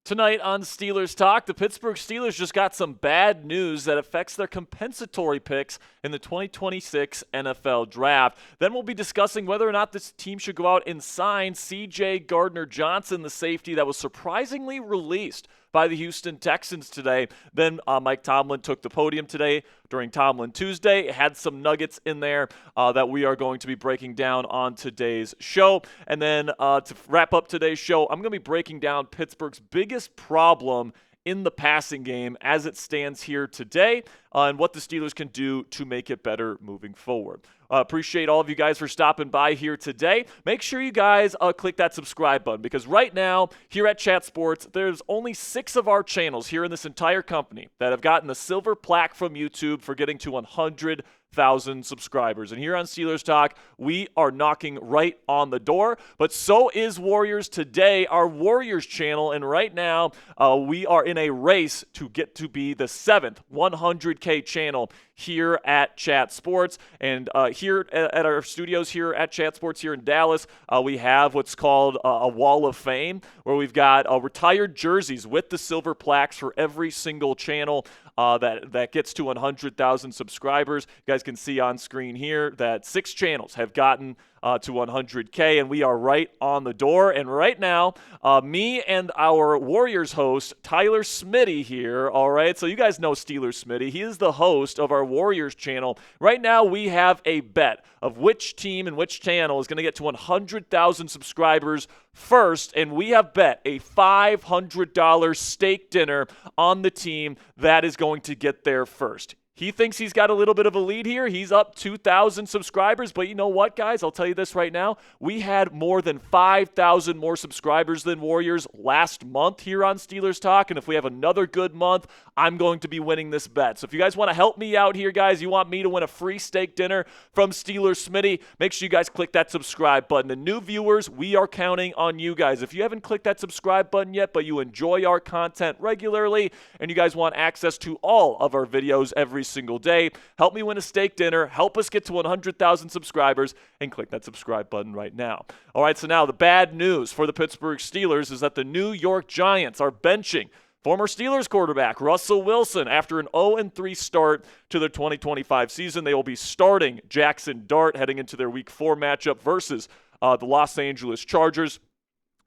Tonight on Steelers Talk, the Pittsburgh Steelers just got some bad news that affects their compensatory picks in the 2026 NFL Draft. Then we'll be discussing whether or not this team should go out and sign CJ Gardner-Johnson, the safety that was surprisingly released by the Houston Texans today. Then Mike Tomlin took the podium today during Tomlin Tuesday. It had some nuggets in there that we are going to be breaking down on today's show. And then to wrap up today's show, I'm going to be breaking down Pittsburgh's biggest problem in the passing game as it stands here today and what the Steelers can do to make it better moving forward. Appreciate all of you guys for stopping by here today. Make sure you guys click that subscribe button because right now here at Chat Sports, there's only 6 of our channels here in this entire company that have gotten the silver plaque from YouTube for getting to 100,000 subscribers. And here on Steelers Talk, we are knocking right on the door, but so is Warriors Today, our Warriors channel. And right now, we are in a race to get to be the 7th 100K channel here at Chat Sports. And here at our studios here at Chat Sports here in Dallas, we have what's called a Wall of Fame, where we've got retired jerseys with the silver plaques for every single channel that gets to 100,000 subscribers. You guys can see on screen here that 6 channels have gotten to 100K, and we are right on the door. And right now, me and our Warriors host, Tyler Smitty here, all right? So you guys know Steelers Smitty. He is the host of our Warriors channel. Right now, we have a bet of which team and which channel is going to get to 100,000 subscribers first, and we have bet a $500 steak dinner on the team that is going to get there first. He thinks he's got a little bit of a lead here. He's up 2,000 subscribers. But you know what, guys? I'll tell you this right now. We had more than 5,000 more subscribers than Warriors last month here on Steelers Talk. And if we have another good month, I'm going to be winning this bet. So if you guys want to help me out here, guys, you want me to win a free steak dinner from Steelers Smitty, make sure you guys click that subscribe button. The new viewers, we are counting on you guys. If you haven't clicked that subscribe button yet, but you enjoy our content regularly and you guys want access to all of our videos every single day, help me win a steak dinner, help us get to 100,000 subscribers, and click that subscribe button right now. All right, so now the bad news for the Pittsburgh Steelers is that the New York Giants are benching former Steelers quarterback Russell Wilson after an 0-3 start to their 2025 season. They will be starting Jackson Dart heading into their Week 4 matchup versus the Los Angeles Chargers.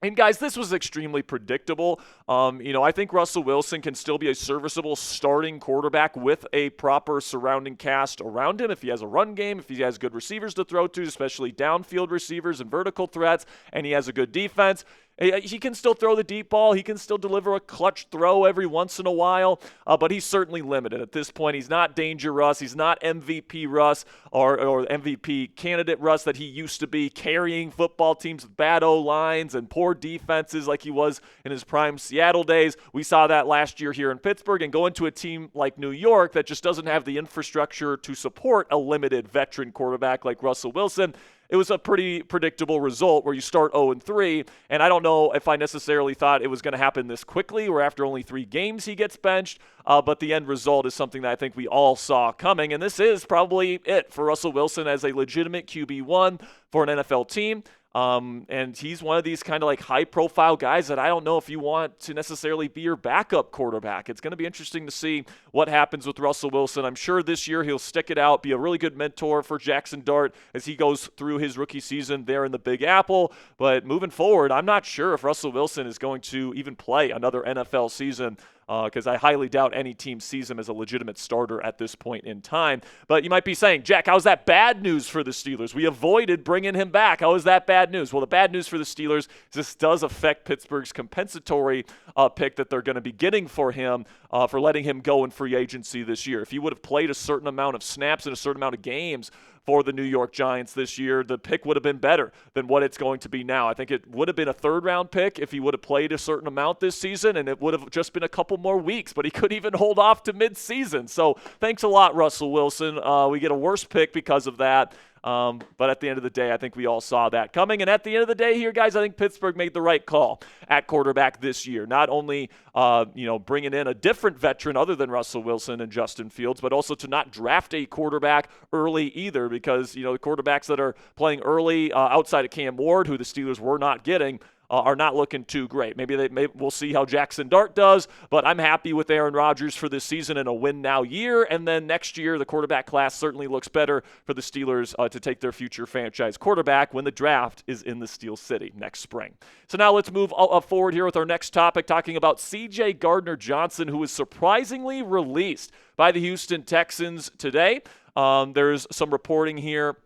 And guys, this was extremely predictable. I think Russell Wilson can still be a serviceable starting quarterback with a proper surrounding cast around him. If he has a run game, if he has good receivers to throw to, especially downfield receivers and vertical threats, and he has a good defense, he can still throw the deep ball. He can still deliver a clutch throw every once in a while, but he's certainly limited at this point. He's not Danger Russ. He's not MVP Russ or MVP candidate Russ that he used to be, carrying football teams with bad O-lines and poor defenses like he was in his prime Seattle days. We saw that last year here in Pittsburgh, and going to a team like New York that just doesn't have the infrastructure to support a limited veteran quarterback like Russell Wilson, it was a pretty predictable result where you start 0-3, and I don't know if I necessarily thought it was going to happen this quickly, where after only 3 games he gets benched, but the end result is something that I think we all saw coming, and this is probably it for Russell Wilson as a legitimate QB1 for an NFL team. And he's one of these kind of like high-profile guys that I don't know if you want to necessarily be your backup quarterback. It's going to be interesting to see what happens with Russell Wilson. I'm sure this year he'll stick it out, be a really good mentor for Jackson Dart as he goes through his rookie season there in the Big Apple. But moving forward, I'm not sure if Russell Wilson is going to even play another NFL season, because I highly doubt any team sees him as a legitimate starter at this point in time. But you might be saying, Jack, how is that bad news for the Steelers? We avoided bringing him back. How is that bad news? Well, the bad news for the Steelers is this does affect Pittsburgh's compensatory pick that they're going to be getting for him for letting him go in free agency this year. If he would have played a certain amount of snaps in a certain amount of games for the New York Giants this year, the pick would have been better than what it's going to be now. I think it would have been a 3rd-round pick if he would have played a certain amount this season, and it would have just been a couple more weeks, but he could even hold off to mid-season. So thanks a lot, Russell Wilson. We get a worse pick because of that. But at the end of the day, I think we all saw that coming. And at the end of the day here, guys, I think Pittsburgh made the right call at quarterback this year. Not only, bringing in a different veteran other than Russell Wilson and Justin Fields, but also to not draft a quarterback early either, because, the quarterbacks that are playing early outside of Cam Ward, who the Steelers were not getting, are not looking too great. We'll see how Jackson Dart does, but I'm happy with Aaron Rodgers for this season in a win-now year. And then next year, the quarterback class certainly looks better for the Steelers to take their future franchise quarterback when the draft is in the Steel City next spring. So now let's move forward here with our next topic, talking about CJ Gardner-Johnson, who was surprisingly released by the Houston Texans today. There's some reporting here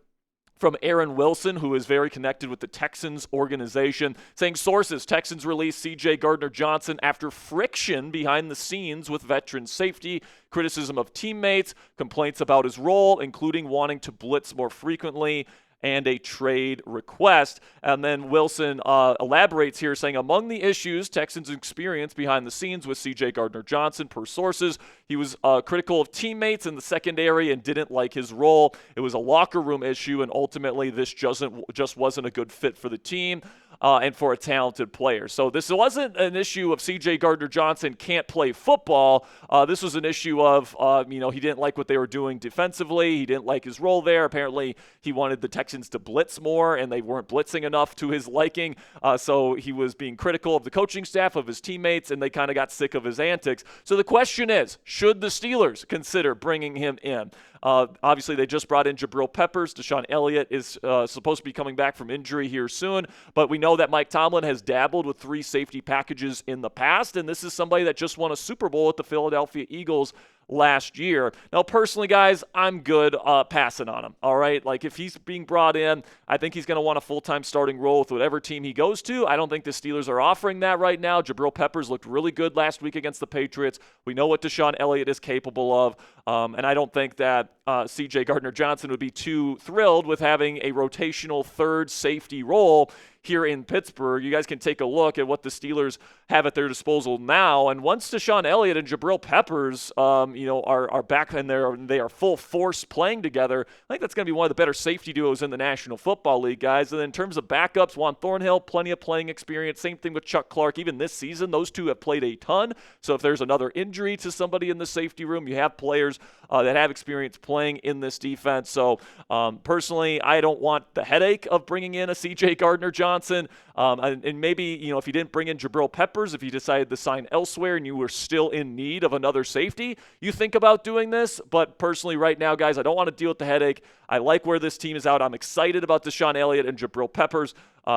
from Aaron Wilson, who is very connected with the Texans organization, saying sources, Texans released CJ Gardner-Johnson after friction behind the scenes with veteran safety, criticism of teammates, complaints about his role, including wanting to blitz more frequently, and a trade request. And then Wilson elaborates here, saying among the issues Texans experience behind the scenes with CJ Gardner-Johnson, per sources, he was critical of teammates in the secondary and didn't like his role. It was a locker room issue, and ultimately this just wasn't a good fit for the team and for a talented player. So this wasn't an issue of CJ Gardner-Johnson can't play football. This was an issue of, he didn't like what they were doing defensively. He didn't like his role there. Apparently he wanted the Texans to blitz more, and they weren't blitzing enough to his liking. So he was being critical of the coaching staff, of his teammates, and they kind of got sick of his antics. So the question is, should the Steelers consider bringing him in? Obviously, they just brought in Jabril Peppers. Deshaun Elliott is supposed to be coming back from injury here soon, but we know that Mike Tomlin has dabbled with 3 safety packages in the past, and this is somebody that just won a Super Bowl with the Philadelphia Eagles last year. Now, personally, guys, I'm good passing on him, all right? Like, if he's being brought in, I think he's going to want a full-time starting role with whatever team he goes to. I don't think the Steelers are offering that right now. Jabril Peppers looked really good last week against the Patriots. We know what Deshaun Elliott is capable of, and I don't think that CJ Gardner-Johnson would be too thrilled with having a rotational third safety role here in Pittsburgh. You guys can take a look at what the Steelers have at their disposal now. And once Deshaun Elliott and Jabril Peppers, are back and they are full force playing together, I think that's going to be one of the better safety duos in the National Football League, guys. And in terms of backups, Juan Thornhill, plenty of playing experience. Same thing with Chuck Clark. Even this season, those two have played a ton. So if there's another injury to somebody in the safety room, you have players that have experience playing in this defense. So personally, I don't want the headache of bringing in a CJ Gardner-Johnson. And maybe, if you didn't bring in Jabril Peppers, if you decided to sign elsewhere and you were still in need of another safety, you think about doing this. But personally, right now, guys, I don't want to deal with the headache. I like where this team is out. I'm excited about Deshaun Elliott and Jabril Peppers.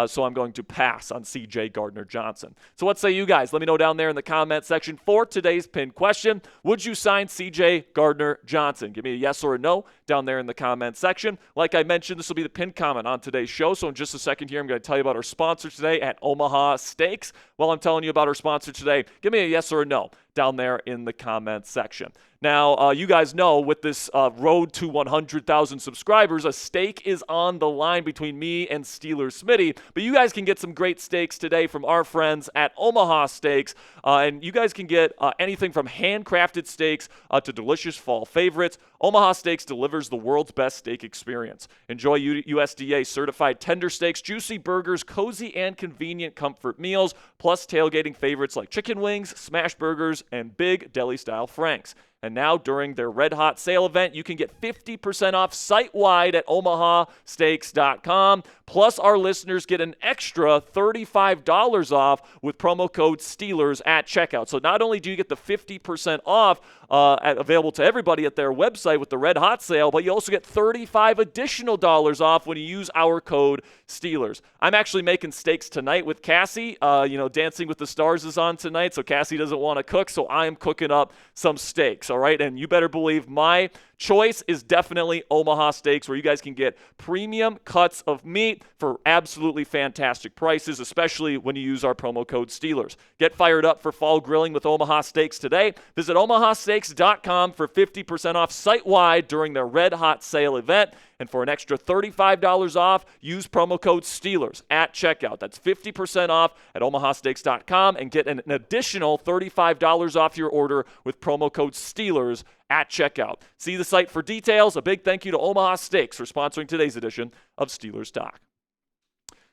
So I'm going to pass on CJ Gardner-Johnson. So what say you guys? Let me know down there in the comment section for today's pinned question. Would you sign CJ Gardner-Johnson? Give me a yes or a no down there in the comment section. Like I mentioned, this will be the pinned comment on today's show. So in just a second here, I'm going to tell you about our sponsor today at Omaha Steaks. While I'm telling you about our sponsor today, give me a yes or a no down there in the comment section. Now, you guys know with this road to 100,000 subscribers, a steak is on the line between me and Steelers Smitty. But you guys can get some great steaks today from our friends at Omaha Steaks. And you guys can get anything from handcrafted steaks to delicious fall favorites. Omaha Steaks delivers the world's best steak experience. Enjoy USDA-certified tender steaks, juicy burgers, cozy and convenient comfort meals, plus tailgating favorites like chicken wings, smash burgers, and big deli-style franks. And now, during their Red Hot Sale event, you can get 50% off site-wide at omahasteaks.com. Plus, our listeners get an extra $35 off with promo code Steelers at checkout. So not only do you get the 50% off available to everybody at their website with the Red Hot Sale, but you also get $35 additional off when you use our code Steelers. I'm actually making steaks tonight with Cassie. Dancing with the Stars is on tonight, so Cassie doesn't want to cook, so I am cooking up some steaks. All right, and you better believe my choice is definitely Omaha Steaks, where you guys can get premium cuts of meat for absolutely fantastic prices, especially when you use our promo code Steelers. Get fired up for fall grilling with Omaha Steaks today. Visit omahasteaks.com for 50% off site-wide during their Red Hot Sale event. And for an extra $35 off, use promo code Steelers at checkout. That's 50% off at omahasteaks.com and get an additional $35 off your order with promo code Steelers at checkout. See the site for details. A big thank you to Omaha Steaks for sponsoring today's edition of Steelers Talk.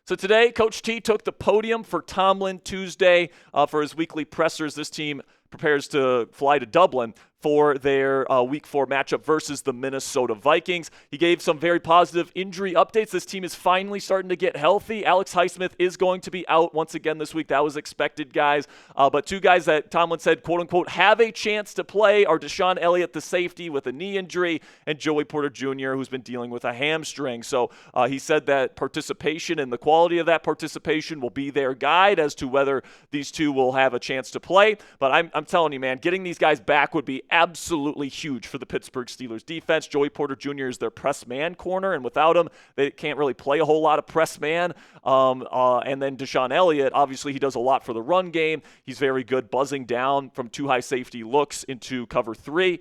So today, Coach T took the podium for Tomlin Tuesday for his weekly pressers. This team prepares to fly to Dublin for their Week 4 matchup versus the Minnesota Vikings. He gave some very positive injury updates. This team is finally starting to get healthy. Alex Highsmith is going to be out once again this week. That was expected, guys. But two guys that Tomlin said, quote-unquote, have a chance to play are Deshaun Elliott, the safety, with a knee injury, and Joey Porter Jr., who's been dealing with a hamstring. So he said that participation and the quality of that participation will be their guide as to whether these two will have a chance to play. But I'm telling you, man, getting these guys back would be absolutely huge for the Pittsburgh Steelers defense. Joey Porter Jr. is their press man corner, and without him, they can't really play a whole lot of press man. And then Deshaun Elliott, obviously he does a lot for the run game. He's very good buzzing down from two high safety looks into cover 3,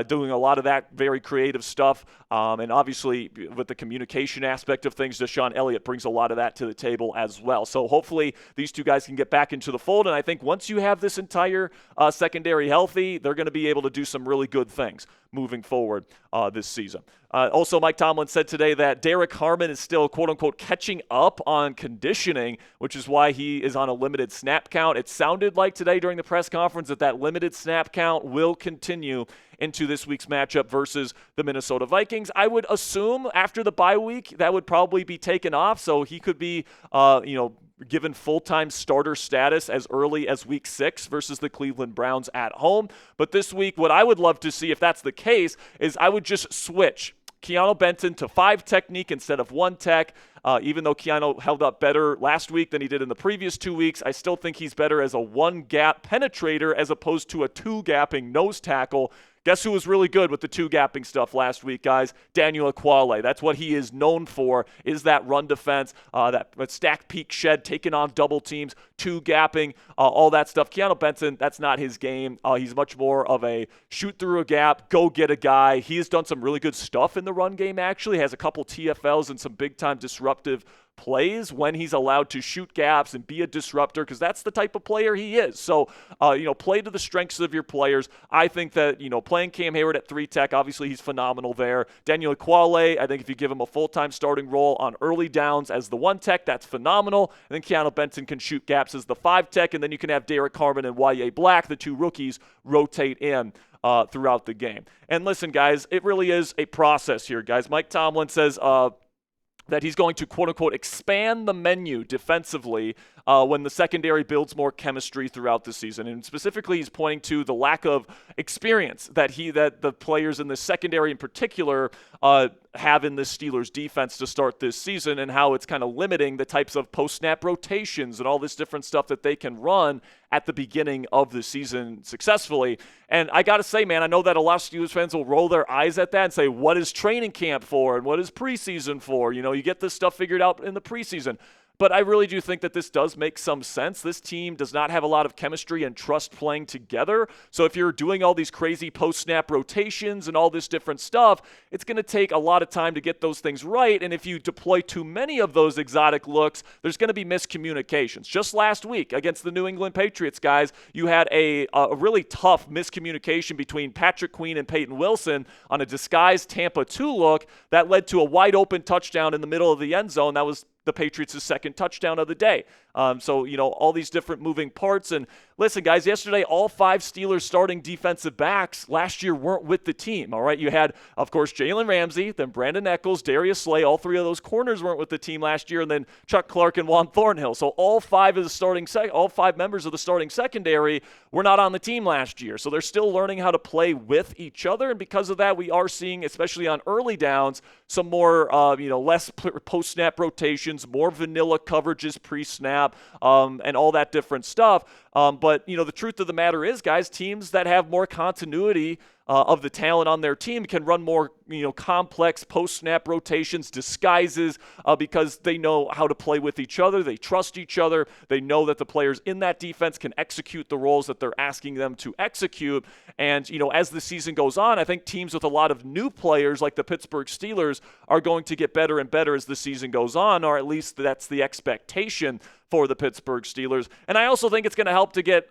doing a lot of that very creative stuff. And obviously with the communication aspect of things, Deshaun Elliott brings a lot of that to the table as well. So hopefully these two guys can get back into the fold. And I think once you have this entire secondary healthy, they're going to be able to do some really good things moving forward this season. Also, Mike Tomlin said today that Derrick Harmon is still, quote-unquote, catching up on conditioning, which is why he is on a limited snap count. It sounded like today during the press conference that limited snap count will continue into this week's matchup versus the Minnesota Vikings. I would assume after the bye week that would probably be taken off, so he could be, given full-time starter status as early as Week 6 versus the Cleveland Browns at home. But this week, what I would love to see, if that's the case, is I would just switch Keeanu Benton to 5 technique instead of 1 tech. Even though Keeanu held up better last week than he did in the previous 2 weeks, I still think he's better as a 1-gap penetrator as opposed to a 2-gapping nose tackle. Guess who was really good with the 2-gapping stuff last week, guys? Daniel Ekuale. That's what he is known for, is that run defense, that stack peak shed, taking on double teams, 2-gapping, all that stuff. Keeanu Benton, that's not his game. He's much more of a shoot through a gap, go get a guy. He has done some really good stuff in the run game, actually. Has a couple TFLs and some big-time disruptive plays when he's allowed to shoot gaps and be a disruptor, because that's the type of player he is. So, play to the strengths of your players. I think that, playing Cam Heyward at 3 tech, obviously he's phenomenal there. Daniel Ekuale, I think if you give him a full-time starting role on early downs as the 1 tech, that's phenomenal. And then Keeanu Benton can shoot gaps as the 5 tech, and then you can have Derrick Harmon and Yahya Black, the 2 rookies, rotate in throughout the game. And listen, guys, it really is a process here, guys. Mike Tomlin says that he's going to, quote-unquote, expand the menu defensively when the secondary builds more chemistry throughout the season. And specifically, he's pointing to the lack of experience that the players in the secondary in particular have in this Steelers defense to start this season, and how it's kind of limiting the types of post-snap rotations and all this different stuff that they can run at the beginning of the season successfully. And I got to say, man, I know that a lot of Steelers fans will roll their eyes at that and say, what is training camp for and what is preseason for? You get this stuff figured out in the preseason. But I really do think that this does make some sense. This team does not have a lot of chemistry and trust playing together. So if you're doing all these crazy post-snap rotations and all this different stuff, it's going to take a lot of time to get those things right. And if you deploy too many of those exotic looks, there's going to be miscommunications. Just last week against the New England Patriots, guys, you had a really tough miscommunication between Patrick Queen and Peyton Wilson on a disguised Tampa 2 look that led to a wide-open touchdown in the middle of the end zone. That was the Patriots' second touchdown of the day. So, all these different moving parts. And listen, guys, yesterday, all 5 Steelers starting defensive backs last year weren't with the team, all right? You had, of course, Jalen Ramsey, then Brandon Echols, Darius Slay. All 3 of those corners weren't with the team last year, and then Chuck Clark and Juan Thornhill. So all 5 members of the starting secondary were not on the team last year. So they're still learning how to play with each other, and because of that, we are seeing, especially on early downs, some more, less post-snap rotations, more vanilla coverages pre-snap, and all that different stuff. But the truth of the matter is, guys, teams that have more continuity of the talent on their team can run more, complex post-snap rotations, disguises, because they know how to play with each other. They trust each other. They know that the players in that defense can execute the roles that they're asking them to execute. And, as the season goes on, I think teams with a lot of new players like the Pittsburgh Steelers are going to get better and better as the season goes on, or at least that's the expectation for the Pittsburgh Steelers. And I also think it's going to help help to get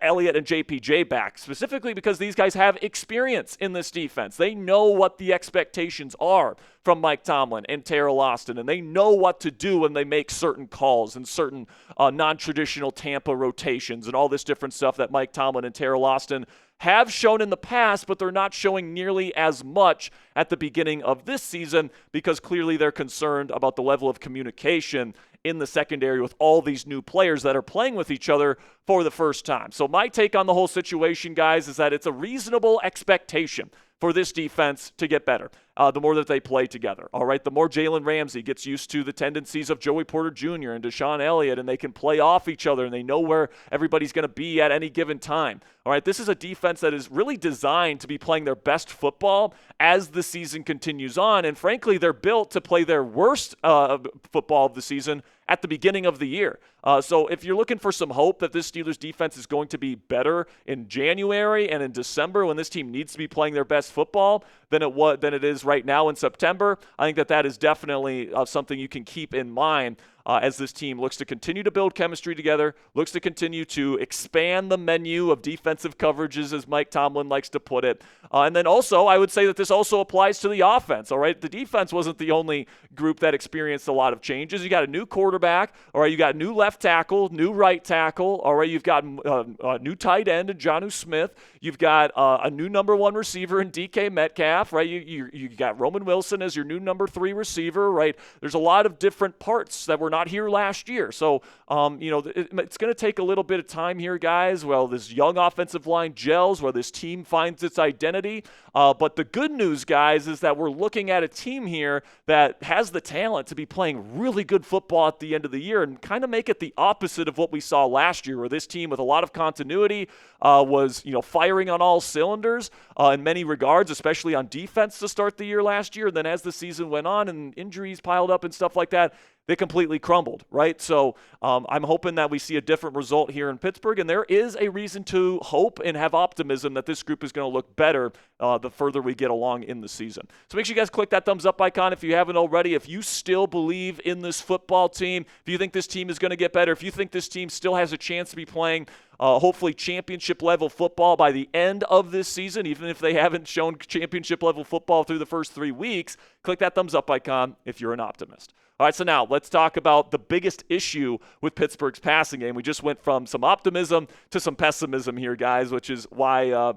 Elliott and JPJ back, specifically because these guys have experience in this defense. They know what the expectations are from Mike Tomlin and Terrell Austin, and they know what to do when they make certain calls and certain non-traditional Tampa rotations and all this different stuff that Mike Tomlin and Terrell Austin have shown in the past, but they're not showing nearly as much at the beginning of this season because clearly they're concerned about the level of communication in the secondary with all these new players that are playing with each other for the first time. So my take on the whole situation, guys, is that it's a reasonable expectation for this defense to get better the more that they play together. All right, the more Jalen Ramsey gets used to the tendencies of Joey Porter Jr. and Deshaun Elliott, and they can play off each other, and they know where everybody's going to be at any given time. All right, this is a defense that is really designed to be playing their best football as the season continues on, and frankly, they're built to play their worst football of the season at the beginning of the year. So if you're looking for some hope that this Steelers defense is going to be better in January and in December when this team needs to be playing their best football than it is right now in September, I think that is definitely something you can keep in mind as this team looks to continue to build chemistry together, looks to continue to expand the menu of defensive coverages, as Mike Tomlin likes to put it. And then also, I would say that this also applies to the offense, all right? The defense wasn't the only group that experienced a lot of changes. You got a new quarterback, all right? You got new left tackle, new right tackle, all right? You've got a new tight end in Jonnu Smith. You've got a new number 1 receiver in DK Metcalf, right? You got Roman Wilson as your new number 3 receiver, right? There's a lot of different parts that were not here last year. So, it's going to take a little bit of time here, guys. Well, this young offensive line gels, where this team finds its identity. But the good news, guys, is that we're looking at a team here that has the talent to be playing really good football at the end of the year and kind of make it the opposite of what we saw last year, where this team with a lot of continuity was, firing on all cylinders in many regards, especially on defense to start the year last year. And then as the season went on and injuries piled up and stuff like that, they completely crumbled, right? So I'm hoping that we see a different result here in Pittsburgh, and there is a reason to hope and have optimism that this group is going to look better the further we get along in the season. So make sure you guys click that thumbs up icon if you haven't already. If you still believe in this football team, if you think this team is going to get better, if you think this team still has a chance to be playing hopefully championship-level football by the end of this season, even if they haven't shown championship-level football through the first 3 weeks, click that thumbs up icon if you're an optimist. All right, so now let's talk about the biggest issue with Pittsburgh's passing game. We just went from some optimism to some pessimism here, guys, which is why I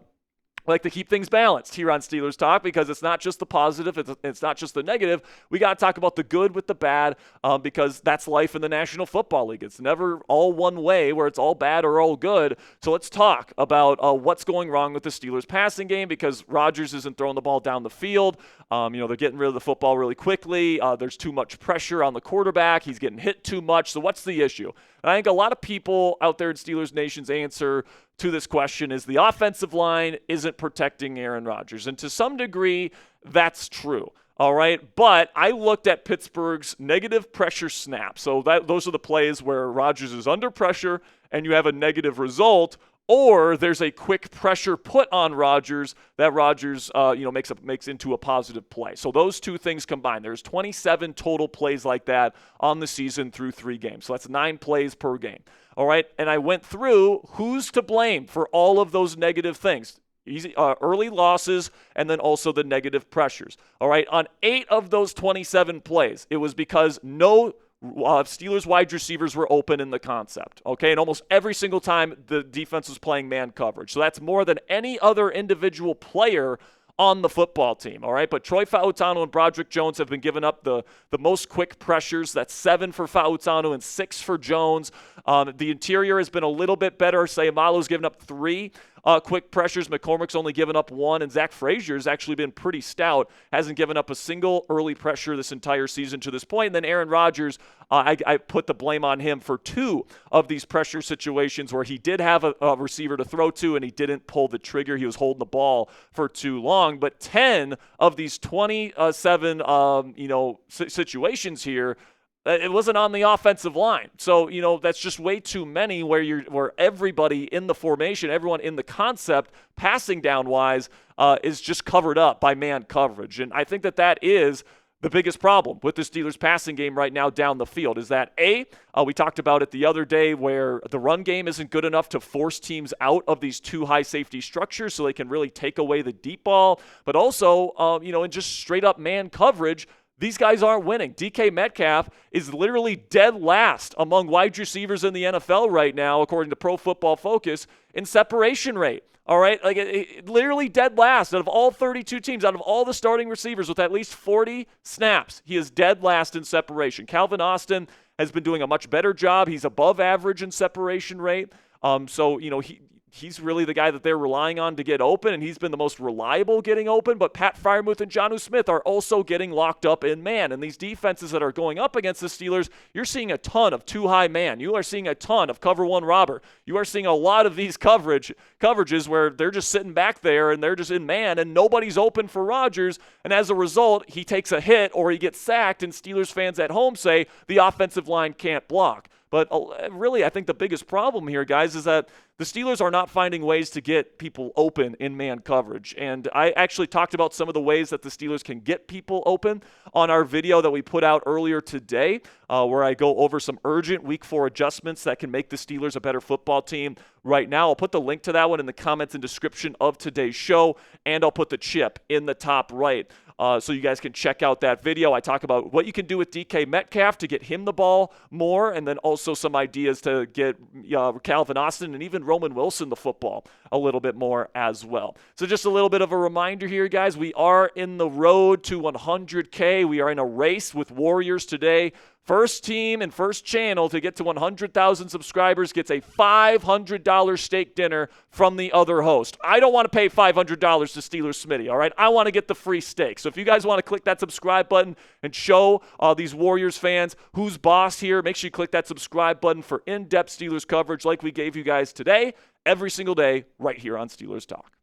like to keep things balanced here on Steelers Talk, because it's not just the positive, it's not just the negative. We got to talk about the good with the bad, because that's life in the National Football League. It's never all one way where it's all bad or all good. So let's talk about what's going wrong with the Steelers passing game, because Rodgers isn't throwing the ball down the field. They're getting rid of the football really quickly. There's too much pressure on the quarterback. He's getting hit too much. So what's the issue? And I think a lot of people out there in Steelers Nation's answer to this question is the offensive line isn't protecting Aaron Rodgers. And to some degree, that's true. All right, but I looked at Pittsburgh's negative pressure snaps. So those are the plays where Rodgers is under pressure and you have a negative result, or there's a quick pressure put on Rodgers that Rodgers makes into a positive play. So those two things combined, there's 27 total plays like that on the season through 3 games. So that's 9 plays per game. All right, and I went through who's to blame for all of those negative things. Early losses, and then also the negative pressures. All right, on 8 of those 27 plays, it was because no Steelers wide receivers were open in the concept. Okay, and almost every single time the defense was playing man coverage. So that's more than any other individual player on the football team, all right? But Troy Fautanu and Broderick Jones have been giving up the most quick pressures. That's 7 for Fautanu and 6 for Jones. The interior has been a little bit better. Seumalo's given up 3 quick pressures. McCormick's only given up 1, and Zach Frazier has actually been pretty stout. Hasn't given up a single early pressure this entire season to this point. And then Aaron Rodgers, I put the blame on him for 2 of these pressure situations where he did have a receiver to throw to and he didn't pull the trigger. He was holding the ball for too long. But 10 of these 27 situations here, it wasn't on the offensive line. So, that's just way too many where everybody in the formation, everyone in the concept, passing down wise, is just covered up by man coverage. And I think that is the biggest problem with the Steelers passing game right now down the field is that, we talked about it the other day where the run game isn't good enough to force teams out of these two high safety structures so they can really take away the deep ball. But also, in just straight up man coverage, these guys aren't winning. DK Metcalf is literally dead last among wide receivers in the NFL right now, according to Pro Football Focus, in separation rate. All right, literally dead last out of all 32 teams, out of all the starting receivers with at least 40 snaps. He is dead last in separation. Calvin Austin has been doing a much better job. He's above average in separation rate. He's really the guy that they're relying on to get open, and he's been the most reliable getting open. But Pat Freiermuth and Jonnu Smith are also getting locked up in man. And these defenses that are going up against the Steelers, you're seeing a ton of two-high man. You are seeing a ton of cover one robber. You are seeing a lot of these coverages where they're just sitting back there and they're just in man, and nobody's open for Rodgers. And as a result, he takes a hit or he gets sacked, and Steelers fans at home say the offensive line can't block. But really, I think the biggest problem here, guys, is that the Steelers are not finding ways to get people open in man coverage. And I actually talked about some of the ways that the Steelers can get people open on our video that we put out earlier today, where I go over some urgent Week 4 adjustments that can make the Steelers a better football team right now. I'll put the link to that one in the comments and description of today's show, and I'll put the chip in the top right. So you guys can check out that video. I talk about what you can do with DK Metcalf to get him the ball more, and then also some ideas to get Calvin Austin and even Roman Wilson the football a little bit more as well. So just a little bit of a reminder here, guys. We are in the road to 100K. We are in a race with Warriors today. First team and first channel to get to 100,000 subscribers gets a $500 steak dinner from the other host. I don't want to pay $500 to Steelers Smitty, all right? I want to get the free steak. So if you guys want to click that subscribe button and show these Warriors fans who's boss here, make sure you click that subscribe button for in-depth Steelers coverage like we gave you guys today, every single day, right here on Steelers Talk.